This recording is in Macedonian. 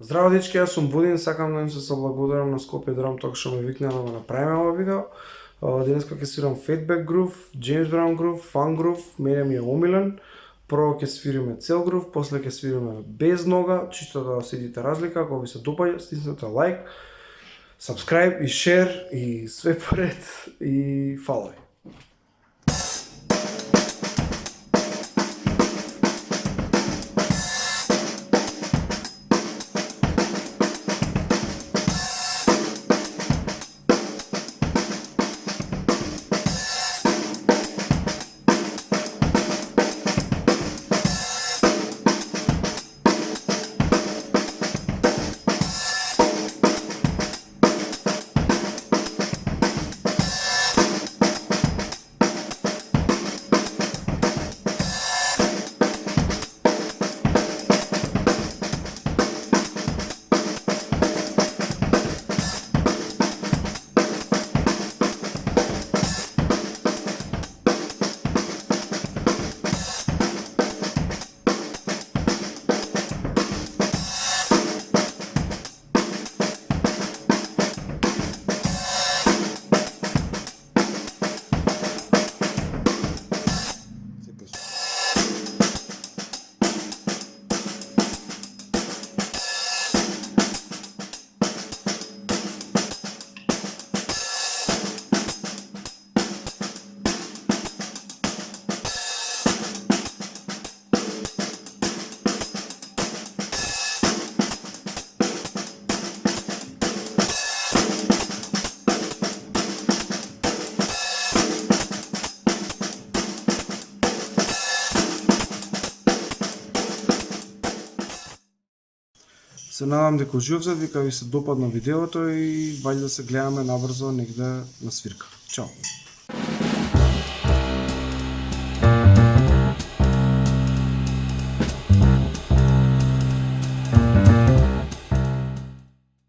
Здраво дечки, јас сум Будин, сакам да им се соблагодарам на Скопје Драм Ток што ме викна да го направиме ова видео. Денеска ќе свирам Fatback Groove, James Brown Groove, Funk Groove, мене ми е омилен. Прво ќе свириме цел грув, после ќе свириме без нога, чисто да осетите разлика. Ако ви се допаѓа, стиснете лайк, subscribe и share и све поред и follow. Се надам дека уживавте, дека ви се допадна видеото и вајде да се гледаме набрзо негде на свирка. Чао!